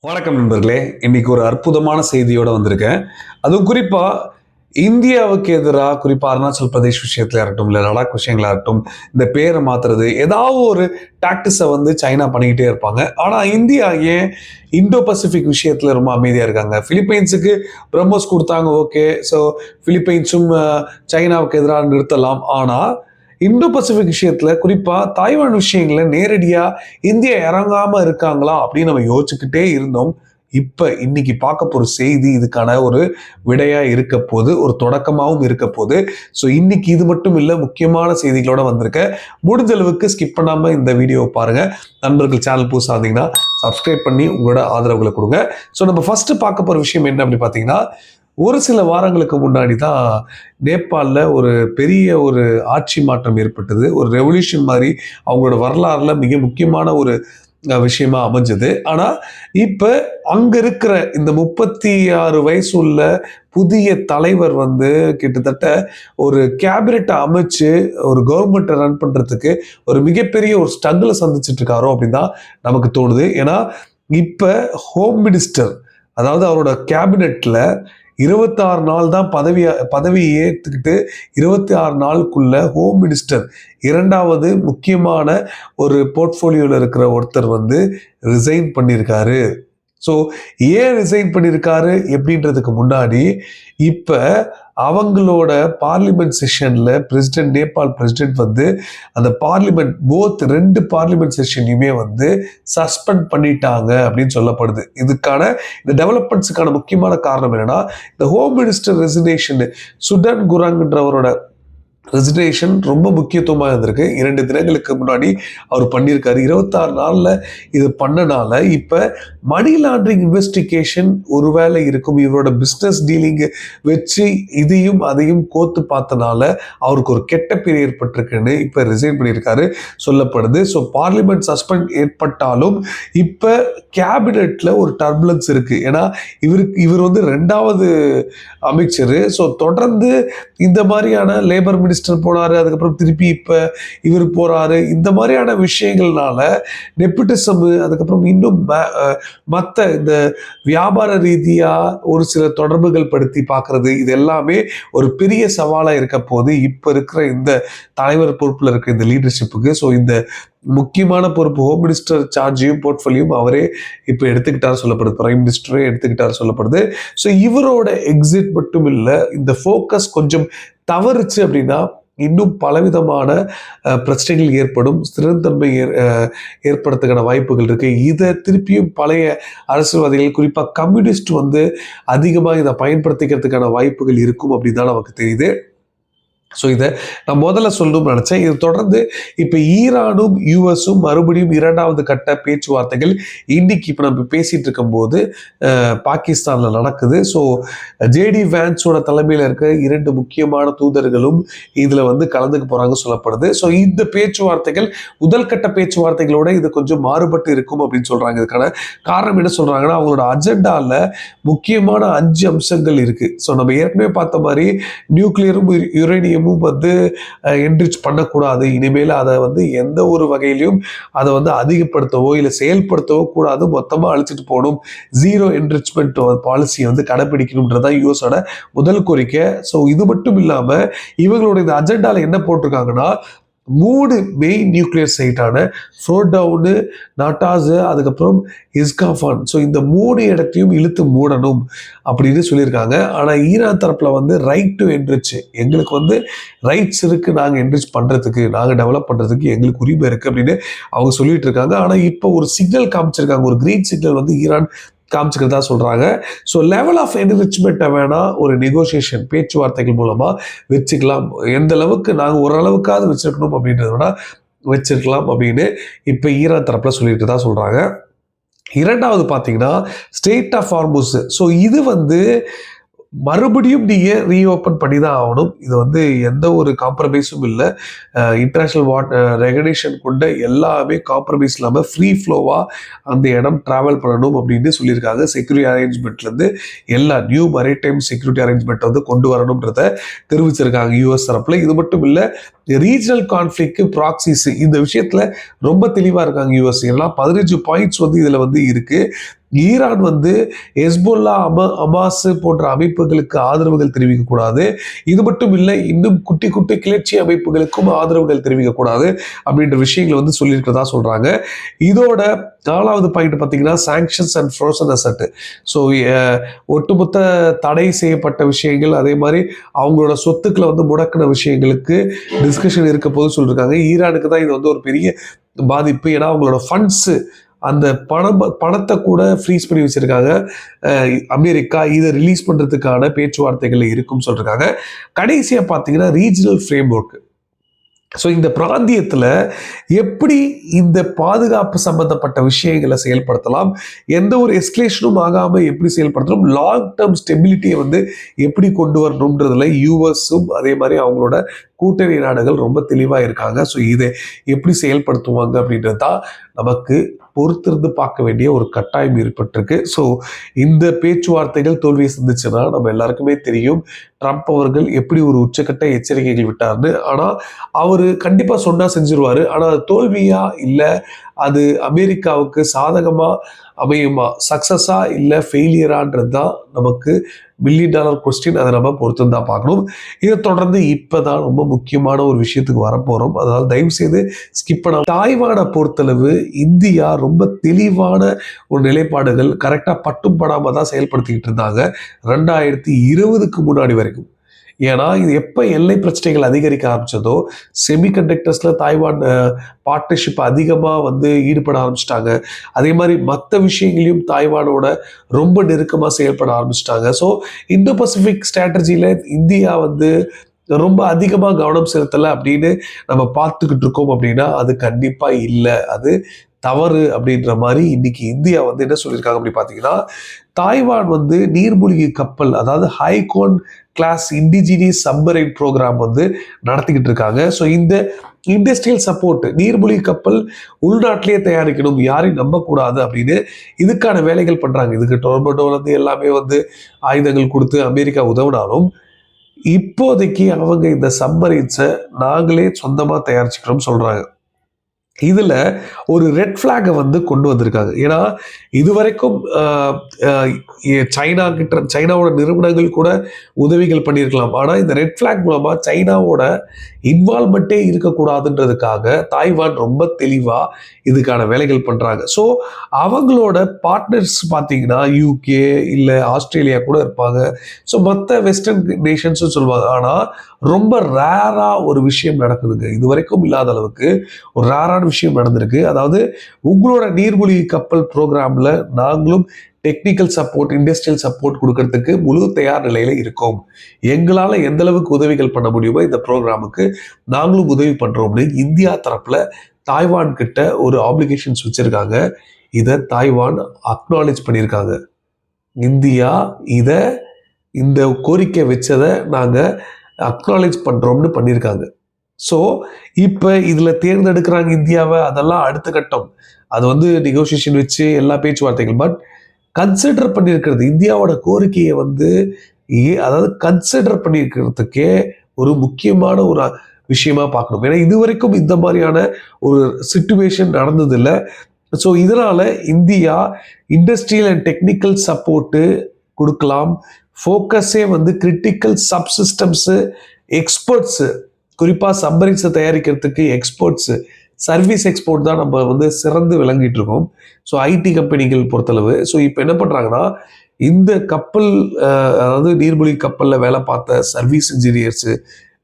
வணக்கம் நண்பர்களே. இன்னைக்கு ஒரு அற்புதமான செய்தியோட வந்திருக்கேன். அதுவும் குறிப்பா இந்தியாவுக்கு எதிராக குறிப்பா அருணாச்சல் பிரதேஷ் விஷயத்துல இருக்கட்டும், இல்ல லடாக் விஷயங்களா இருக்கட்டும், இந்த பேரை மாத்துறது ஏதாவது ஒரு டாக்டிஸை சைனா பண்ணிக்கிட்டே இருப்பாங்க. ஆனா இந்தியா ஏன் இந்தோ பசிபிக் விஷயத்துல ரொம்ப அமைதியா இருக்காங்க? பிலிப்பைன்ஸுக்கு பிரம்மோஸ் கொடுத்தாங்க, ஓகே. ஸோ பிலிப்பைன்ஸும் சைனாவுக்கு எதிராக நிறுத்தலாம். ஆனா இந்தோ பசிபிக் விஷயத்துல குறிப்பா தாய்வான் விஷயங்கள நேரடியா இந்தியா இறங்காம இருக்காங்களா அப்படின்னு நம்ம யோசிச்சுக்கிட்டே இருந்தோம். இப்ப இன்னைக்கு பார்க்க போற செய்தி இதுக்கான ஒரு விடையா இருக்க போது, ஒரு தொடக்கமாவும் இருக்க போது. ஸோ இன்னைக்கு இது மட்டும் இல்ல, முக்கியமான செய்திகளோட வந்திருக்க. முடிஞ்ச அளவுக்கு ஸ்கிப் பண்ணாம இந்த வீடியோவை பாருங்க. நண்பர்கள் சேனல் புதுசா இருந்தீங்கன்னா சப்ஸ்கிரைப் பண்ணி உங்களோட ஆதரவுகளை கொடுங்க. ஸோ நம்ம ஃபர்ஸ்ட் பார்க்க போற விஷயம் என்ன அப்படி பார்த்தீங்கன்னா, ஒரு சில வாரங்களுக்கு முன்னாடி தான் நேபாளில் ஒரு பெரிய ஒரு ஆட்சி மாற்றம் ஏற்பட்டது. ஒரு ரெவல்யூஷன் மாதிரி அவங்களோட வரலாறுல மிக முக்கியமான ஒரு விஷயமா அமைஞ்சது. ஆனா இப்ப அங்க இருக்கிற இந்த 36 வயசு உள்ள புதிய தலைவர் கிட்டத்தட்ட ஒரு கேபினெட் அமைச்சு ஒரு கவர்மெண்ட் ரன் பண்றதுக்கு ஒரு மிகப்பெரிய ஒரு ஸ்ட்ரகிளை சந்திச்சுட்டு இருக்காரோ அப்படின்னு தான் நமக்கு தோணுது. ஏன்னா இப்ப ஹோம் மினிஸ்டர், அதாவது அவரோட கேபினெட்ல 26 நாள் தான் பதவியை ஏற்றுக்கிட்டு 26 நாளுக்குள்ள ஹோம் மினிஸ்டர் இரண்டாவது முக்கியமான ஒரு போர்ட்போலியோல இருக்கிற ஒருத்தர் ரிசைன் பண்ணியிருக்காரு. ஸோ ஏன் ரிசைன் பண்ணியிருக்காரு எப்படின்றதுக்கு முன்னாடி இப்ப அவங்களோட பார்லிமெண்ட் செஷன்ல பிரசிடென்ட், நேபாள் பிரசிடென்ட் அந்த பார்லிமெண்ட் ரெண்டு பார்லிமெண்ட் செஷனையுமே சஸ்பெண்ட் பண்ணிட்டாங்க அப்படின்னு சொல்லப்படுது. இந்த டெவலப்மெண்ட்ஸுக்கான முக்கியமான காரணம் என்னன்னா, இந்த ஹோம் மினிஸ்டர் ரெசிக்னேஷன், சுடன் குராங்ன்றவரோட ரெசிக்னேஷன் ரொம்ப முக்கியத்துவமாக இருந்திருக்கு. 2 தினங்களுக்கு முன்னாடி அவர் பண்ணியிருக்காரு. 26 நாள்ல இது பண்ணனால இப்ப மணி லாண்டரிங் இன்வெஸ்டிகேஷன் ஒருவேளை இருக்கும். இவரோட பிசினஸ் டீலிங் வச்சு இதையும் அதையும் கோத்து பார்த்தனால அவருக்கு ஒரு கெட்ட பேர் ஏற்பட்டிருக்குன்னு இப்ப ரிசைன் பண்ணியிருக்காரு சொல்லப்படுது. ஸோ பார்லிமெண்ட் சஸ்பெண்ட் ஏற்பட்டாலும் இப்ப கேபினெட்ல ஒரு டர்புலன்ஸ் இருக்கு. ஏன்னா இவர் 2வது அமைச்சர். ஸோ தொடர்ந்து இந்த மாதிரியான லேபர் மினிஸ்டர் போனாரு, அதுக்கப்புறம் திருப்பி இப்ப இவர் போறாரு. இந்த மாதிரியான விஷயங்கள்னால நெப்போட்டிசம், அதுக்கப்புறம் இன்னும் மற்ற இந்த வியாபார ரீதியா ஒரு சில தொடர்புகள் படுத்தி பார்க்கறது, இது எல்லாமே ஒரு பெரிய சவாலா இருக்க போது இப்ப இருக்கிற இந்த தலைவர் பொறுப்புல இருக்க இந்த லீடர்ஷிப்புக்கு. ஸோ இந்த முக்கியமான பொறுப்பு ஹோம் மினிஸ்டர் சார்ஜையும் போர்ட்ஃபோலியும் அவரே இப்ப எடுத்துக்கிட்டாரு சொல்லப்படுது. பிரைம் மினிஸ்டரே எடுத்துக்கிட்டாரு சொல்லப்படுது. ஸோ இவரோட எக்ஸிட் மட்டும் இல்ல, இந்த ஃபோக்கஸ் கொஞ்சம் தவறுச்சு அப்படின்னா இன்னும் பலவிதமான பிரச்சனைகள் ஏற்படும், ஸ்திரத்தன்மை ஏற்படுறதுக்கான வாய்ப்புகள் இருக்கு. இதை திருப்பியும் பழைய அரசியல்வாதிகள் குறிப்பா கம்யூனிஸ்ட் அதிகமாக இதை பயன்படுத்திக்கிறதுக்கான வாய்ப்புகள் இருக்கும் அப்படின்னு தான் நமக்கு தெரியுது. ஸோ இதை நான் முதல்ல சொல்லணும்னு நினைச்சேன். இது தொடர்ந்து இப்போ ஈரானும் யூஎஸும் மறுபடியும் 2வது கட்ட பேச்சுவார்த்தைகள் இன்னைக்கு இப்போ நம்ம பேசிட்டு இருக்கும்போது பாகிஸ்தான்ல நடக்குது. ஸோ ஜேடி வேன்ஸோட தலைமையில் இருக்க 2 முக்கியமான தூதர்களும் இதுல கலந்துக்க போறாங்க சொல்லப்படுது. ஸோ இந்த பேச்சுவார்த்தைகள் முதல் கட்ட பேச்சுவார்த்தைகளோட இது கொஞ்சம் மாறுபட்டு இருக்கும் அப்படின்னு சொல்றாங்க. இதுக்கான காரணம் என்ன சொல்றாங்கன்னா, அவங்களோட அஜெண்டால முக்கியமான 5 அம்சங்கள் இருக்கு. ஸோ நம்ம ஏற்கனவே பார்த்த மாதிரி நியூக்ளியரும் யுரேனியம் என்ரிச் பண்ணக்கூடாது. இனிமேல் அதை எந்த ஒரு வகையிலையும் அதை அதிகப்படுத்தவோ இல்லை செயல்படுத்தவோ கூடாது, மொத்தமா அழிச்சிட்டு போகணும். ஜீரோ என்ரிச்மெண்ட் பாலிசியை கடைபிடிக்கணும்ன்றதான் யூஎஸோட முதல் கோரிக்கை. ஸோ இது மட்டும் இல்லாம இவங்களோட இந்த அஜெண்டால என்ன போட்டிருக்காங்கன்னா, 3 மெயின் நியூக்ளியர் சைட்டான ஃபோர்டவுனு, நாட்டாஸு, அதுக்கப்புறம் இஸ்காஃபான், ஸோ இந்த 3 இடத்தையும் இழுத்து மூடணும் அப்படின்னு சொல்லியிருக்காங்க. ஆனால் ஈரான் தரப்புல ரைட் டு என்ரிச், எங்களுக்கு ரைட்ஸ் இருக்கு, நாங்கள் என்ரிச் பண்றதுக்கு, நாங்கள் டெவலப் பண்றதுக்கு எங்களுக்கு உரிமை இருக்கு அப்படின்னு அவங்க சொல்லிட்டு இருக்காங்க. ஆனால் இப்போ ஒரு சிக்னல் காமிச்சிருக்காங்க, ஒரு கிரீன் சிக்னல் ஈரான் காமிச்சுக்கிறதா சொல்றாங்க. ஸோ லெவல் ஆஃப் என்ரிச்மெண்ட்டை வேணா ஒரு நெகோசியேஷன் பேச்சுவார்த்தைகள் மூலமா வச்சுக்கலாம், எந்த அளவுக்கு நாங்கள் ஓரளவுக்காவது வச்சிருக்கணும் அப்படின்றத விட வச்சிருக்கலாம் அப்படின்னு இப்போ ஈரான் தரப்புல சொல்லிட்டு தான் சொல்றாங்க. 2வது பார்த்தீங்கன்னா ஸ்டேட் ஆஃப் ஹார்முஸ். ஸோ இது மறுபடியும் நீங்க ரீஓப்பன் பண்ணி தான் ஆகணும். இது எந்த ஒரு காம்ப்ரமைஸும் இல்லை. இன்டர்நேஷனல் ரெகனேஷன் கொண்ட எல்லாமே காம்ப்ரமைஸ் இல்லாமல் ஃப்ரீ ஃப்ளோவா அந்த இடம் டிராவல் பண்ணணும் அப்படின்னு சொல்லியிருக்காங்க. செக்யூரிட்டி அரேஞ்ச்மெண்ட்லேருந்து எல்லா நியூ மரிடைம் செக்யூரிட்டி அரேஞ்ச்மெண்ட் கொண்டு வரணும்ன்றத தெரிவிச்சிருக்காங்க யூஎஸ் தரப்புல. இது மட்டும் இல்லை, ரீஜனல் கான்ஃப்ளிக்ட், ப்ராக்சிஸ், இந்த விஷயத்துல ரொம்ப தெளிவா இருக்காங்க யூஎஸ். எல்லாம் 15 பாயிண்ட்ஸ் இதுல இருக்கு. ஈரான் வந்து ஹெஸ்புல்லா, அமாஸ் போன்ற அமைப்புகளுக்கு ஆதரவுகள் தெரிவிக்கக்கூடாது. இது மட்டும் இல்லை, இன்னும் குட்டி குட்டி கிளர்ச்சி அமைப்புகளுக்கும் ஆதரவுகள் தெரிவிக்கக்கூடாது அப்படின்ற விஷயங்களை வந்து சொல்லியிருக்கிறதா சொல்றாங்க. இதோட 4வது பாயிண்ட் பார்த்தீங்கன்னா sanctions and frozen asset. So ஒட்டுமொத்த தடை செய்யப்பட்ட விஷயங்கள், அதே மாதிரி அவங்களோட சொத்துக்களை வந்து முடக்கின விஷயங்களுக்கு டிஸ்கஷன் இருக்க போது சொல்லியிருக்காங்க. ஈரானுக்கு தான் இது வந்து ஒரு பெரிய பாதிப்பு. ஏன்னா அவங்களோட ஃபண்ட்ஸ், அந்த பணத்தை கூட ஃப்ரீஸ் பண்ணி வச்சிருக்காங்க அமெரிக்கா. இதை ரிலீஸ் பண்றதுக்கான பேச்சுவார்த்தைகள் இருக்கும்னு சொல்றாங்க. கடைசியா பார்த்தீங்கன்னா ரீஜனல் ஃப்ரேம் ஒர்க். ஸோ இந்த பிராந்தியத்தில் எப்படி இந்த பாதுகாப்பு சம்பந்தப்பட்ட விஷயங்களை செயல்படுத்தலாம், எந்த ஒரு எஸ்கலேஷனும் ஆகாமல் எப்படி செயல்படுத்தணும், லாங் டேர்ம் ஸ்டெபிலிட்டியை வந்து எப்படி கொண்டு வரணுன்றதுல யூஎஸும் அதே மாதிரி அவங்களோட கூட்டணி நாடுகள் ரொம்ப தெளிவாக இருக்காங்க. ஸோ இதை எப்படி செயல்படுத்துவாங்க அப்படின்றது தான் நமக்கு பொறுத்திருந்து பார்க்க வேண்டிய ஒரு கட்டாயம் ஏற்பட்டிருக்கு. ஸோ இந்த பேச்சுவார்த்தைகள் தோல்வியை சந்திச்சுன்னா நம்ம எல்லாருக்குமே தெரியும் ட்ரம்ப் அவர்கள் எப்படி ஒரு உச்சக்கட்ட எச்சரிக்கைகள் விட்டார்னு. ஆனால் அவர் கண்டிப்பாக சொன்னால் செஞ்சிருவார். ஆனால் அது தோல்வியா இல்லை அது அமெரிக்காவுக்கு சாதகமாக அமையுமா, சக்ஸஸா இல்லை ஃபெயிலியரான்றது தான் நமக்கு $1,000,000,000 கொஸ்டின். அதை நம்ம பொறுத்து தான் பார்க்கணும். இதை தொடர்ந்து இப்போதான் ரொம்ப முக்கியமான ஒரு விஷயத்துக்கு வரப்போகிறோம். அதனால் தயவு செய்து ஸ்கிப் பண்ண. தாய்வானை பொறுத்தளவு இந்தியா ரொம்ப தெளிவான ஒரு நிலைப்பாடுகள் கரெக்டாக பட்டும் படாமல் தான் செயல்படுத்திக்கிட்டு இருந்தாங்க 2020க்கு முன்னாடி வரைக்கும். ஏன்னா இது எப்போ எல்லை பிரச்சனைகள் அதிகரிக்க ஆரம்பிச்சதோ, செமிகண்டக்டர்ஸில் தாய்வான் பார்ட்னர்ஷிப் அதிகமாக வந்து ஈடுபட ஆரம்பிச்சிட்டாங்க. அதே மாதிரி மற்ற விஷயங்களையும் தாய்வானோட ரொம்ப நெருக்கமாக செயல்பட ஆரம்பிச்சிட்டாங்க. ஸோ இந்தோ பசிபிக் ஸ்ட்ராட்டஜியில் இந்தியா வந்து ரொம்ப அதிகமாக கவனம் செலுத்தலை அப்படின்னு நம்ம பார்த்துக்கிட்டு இருக்கோம் அப்படின்னா அது கண்டிப்பாக இல்லை, அது தவறு அப்படின்ற மாதிரி இன்னைக்கு இந்தியா வந்து என்ன சொல்லியிருக்காங்க அப்படி பார்த்தீங்கன்னா, தாய்வான் வந்து நீர்மூழ்கி கப்பல், அதாவது ஹைகோன் கிளாஸ் இண்டிஜினியஸ் சப்மரைன் ப்ரோக்ராம் வந்து நடத்திக்கிட்டு இருக்காங்க. ஸோ இந்த இண்டஸ்ட்ரியல் சப்போர்ட், நீர்மூழ்கி கப்பல் உள்நாட்டிலேயே தயாரிக்கணும், யாரையும் நம்பக்கூடாது அப்படின்னு இதுக்கான வேலைகள் பண்றாங்க. இதுக்கு டொரண்டோ வந்து எல்லாமே வந்து ஆயுதங்கள் கொடுத்து அமெரிக்கா உதவினாலும் இப்போதைக்கு அவங்க இந்த சப்மரைன்ஸை நாங்களே சொந்தமாக தயாரிச்சுக்கிறோம் சொல்றாங்க. இதுல ஒரு ரெட் பிளாகை வந்து கொண்டு வந்திருக்காங்க. ஏன்னா இதுவரைக்கும் சைனாவோட நிறுவனங்கள் கூட உதவிகள் பண்ணியிருக்கலாம். ஆனா இந்த ரெட் பிளாக் மூலமா சைனாவோட இன்வால்மெண்ட்டே இருக்கக்கூடாதுன்றதுக்காக தாய்வான் ரொம்ப தெளிவா இதுக்கான வேலைகள் பண்றாங்க. ஸோ அவங்களோட பார்ட்னர்ஸ் பார்த்தீங்கன்னா யூகே இல்லை ஆஸ்திரேலியா கூட இருப்பாங்க. ஸோ மற்ற வெஸ்டர்ன் நேஷன்ஸும் சொல்லுவாங்க. ஆனால் ரொம்ப ரேரா ஒரு விஷயம் நடக்குதுங்க. இது வரைக்கும் இல்லாத அளவுக்கு ஒரு ரேரான விஷயம் நடந்திருக்கு. அதாவது உங்களோட நீர்மூழ்கி கப்பல் ப்ரோக்ராம்ல நாங்களும் டெக்னிக்கல் சப்போர்ட், இண்டஸ்ட்ரியல் சப்போர்ட் கொடுக்கறதுக்கு முழு தயார் நிலையில இருக்கோம். எங்களால் எந்த அளவுக்கு உதவிகள் பண்ண முடியுமோ இந்த ப்ரோக்ராமுக்கு நாங்களும் உதவி பண்றோம்னு இந்தியா தரப்புல தாய்வான் கிட்ட ஒரு ஆப்ளிகேஷன்ஸ் வச்சிருக்காங்க. இதை தாய்வான் அக்னாலேஜ் பண்ணியிருக்காங்க. இந்தியா இந்த கோரிக்கை வச்சதை நாங்கள் அக்னாலேஜ் பண்றோம்னு பண்ணியிருக்காங்க. ஸோ இப்போ இதில் தேர்ந்தெடுக்கிறாங்க இந்தியாவை, அதெல்லாம் அடுத்த கட்டம். அது வந்து நெகோசியேஷன் வச்சு எல்லா பேச்சுவார்த்தைகள். பட் கன்சிடர் பண்ணியிருக்கிறது இந்தியாவோட கோரிக்கையை வந்து அதாவது கன்சிடர் பண்ணியிருக்கிறதுக்கே ஒரு முக்கியமான ஒரு விஷயமா பார்க்கணும். ஏன்னா இது வரைக்கும் இந்த மாதிரியான ஒரு சிச்சுவேஷன் நடந்ததில்லை. ஸோ இதனால India industrial and technical support கொடுக்கலாம். ஃபோக்கஸே வந்து கிரிட்டிக்கல் சப்சிஸ்டம்ஸு, எக்ஸ்பர்ட்ஸு, குறிப்பாக சப்மரைன்ஸை தயாரிக்கிறதுக்கு எக்ஸ்போர்ட்ஸு, சர்வீஸ் எக்ஸ்போர்ட் தான் நம்ம வந்து சிறந்து விளங்கிட்டு இருக்கோம். ஸோ ஐடி கம்பெனிகள் பொறுத்தளவு. ஸோ இப்போ என்ன பண்ணுறாங்கன்னா இந்த கப்பல், அதாவது நீர்மூழ்கி கப்பலில் வேலை பார்த்த சர்வீஸ் இன்ஜினியர்ஸு,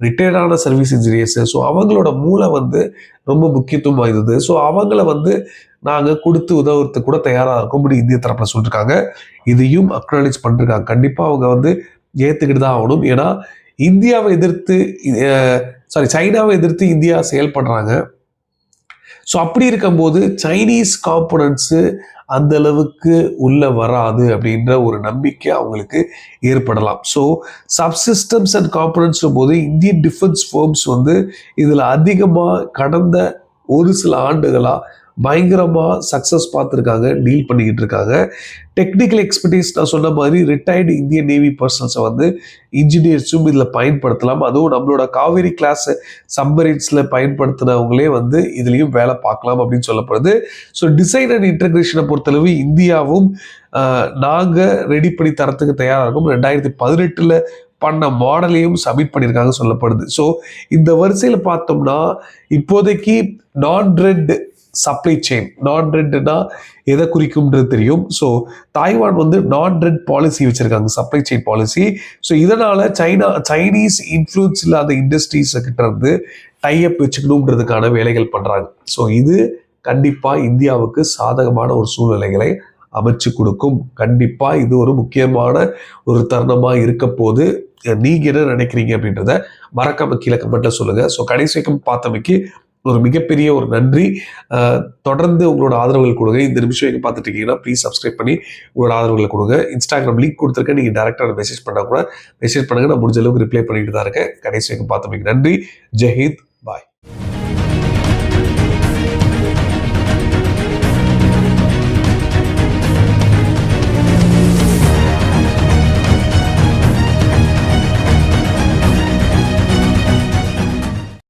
ரிட்டையர்டான சர்வீஸ் இன்ஜினியர்ஸு, ஸோ அவங்களோட மூளை வந்து ரொம்ப முக்கியத்துவம் வாய்ந்தது. ஸோ அவங்கள வந்து நாங்கள் கொடுத்து உதவுறதுக்கு கூட தயாராக இருக்கோம் அப்படி இந்திய தரப்பில் சொல்லியிருக்காங்க. இதையும் அக்னாலேஜ் பண்ணிருக்காங்க. கண்டிப்பாக அவங்க வந்து ஏற்றுக்கிட்டு தான் ஆகணும். ஏன்னா இந்தியாவை எதிர்த்து சைனாவை எதிர்த்து இந்தியா செயல்படுறாங்க. ஸோ அப்படி இருக்கும்போது சைனீஸ் காம்பனன்ட்ஸு அந்த அளவுக்கு உள்ள வராது அப்படின்ற ஒரு நம்பிக்கை அவங்களுக்கு ஏற்படலாம். ஸோ சப்சிஸ்டம்ஸ் அண்ட் காம்பனன்ட்ஸ் போது இந்தியன் டிஃபென்ஸ் ஃபோர்ம்ஸ் வந்து இதில் அதிகமாக கடந்த ஒரு சில ஆண்டுகளாக பயங்கரமாக சக்ஸஸ் பார்த்துருக்காங்க, டீல் பண்ணிக்கிட்டு இருக்காங்க. டெக்னிக்கல் எக்ஸ்பர்டீஸ் நான் சொன்ன மாதிரி ரிட்டையர்டு இந்தியன் நேவி பர்சன்ஸை வந்து இன்ஜினியர்ஸும் இதில் பயன்படுத்தலாம். அதுவும் நம்மளோட காவேரி கிளாஸ் சப்மரீன்ஸில் பயன்படுத்தினவங்களே வந்து இதுலேயும் வேலை பார்க்கலாம் அப்படின்னு சொல்லப்படுது. ஸோ டிசைன் அண்ட் இன்டகிரேஷனை பொறுத்தளவு இந்தியாவும் நாங்கள் ரெடி பண்ணி தரத்துக்கு தயாராக இருக்கும். 2018 பண்ண மாடலையும் சப்மிட் பண்ணியிருக்காங்க சொல்லப்படுது. ஸோ இந்த வரிசையில் பார்த்தோம்னா இப்போதைக்கு நான் ரெட் சப்ளை செயின், நான் ரெட்னா எதை குறிக்கும்ன்றது தெரியும். ஸோ தாய்வான் வந்து நான் ரெட் பாலிசி வச்சிருக்காங்க, சப்ளை செயின் பாலிசி. ஸோ இதனால சைனீஸ் இன்ஃப்ளூயன்ஸ் இல்லாத இண்டஸ்ட்ரீஸ் கிட்ட இருந்து டைஅப் வச்சுக்கணுன்றதுக்கான வேலைகள் பண்றாங்க. ஸோ இது கண்டிப்பா இந்தியாவுக்கு சாதகமான ஒரு சூழ்நிலைகளை அமைச்சு கொடுக்கும். கண்டிப்பா இது ஒரு முக்கியமான ஒரு தருணமா இருக்க போது. நீங்க என்ன நினைக்கிறீங்க அப்படின்றத மறக்காம கீழே கமெண்ட்ல சொல்லுங்க. ஸோ கடைசி வரைக்கும் பார்த்தமைக்கு ஒரு மிகப்பெரிய ஒரு நன்றி. தொடர்ந்து உங்களோட ஆதரவுகள் கொடுங்க. இந்த நிமிஷம் எங்க பார்த்துட்டு இருக்கீங்கன்னா ப்ளீஸ் சப்ஸ்கிரைப் பண்ணி உங்களோட ஆதரவுகளை கொடுங்க. இன்ஸ்டாகிராம் லிங்க் கொடுத்துருக்கேன், நீங்க டேரக்டாக மெசேஜ் பண்ணா கூட மெசேஜ் பண்ணுங்க, நான் முடிஞ்ச அளவுக்கு ரிப்ளை பண்ணிட்டு தான் இருக்கேன். கடைசி வரைக்கும் பார்த்தமைக்கு நன்றி. ஜெய் ஹிந்த்.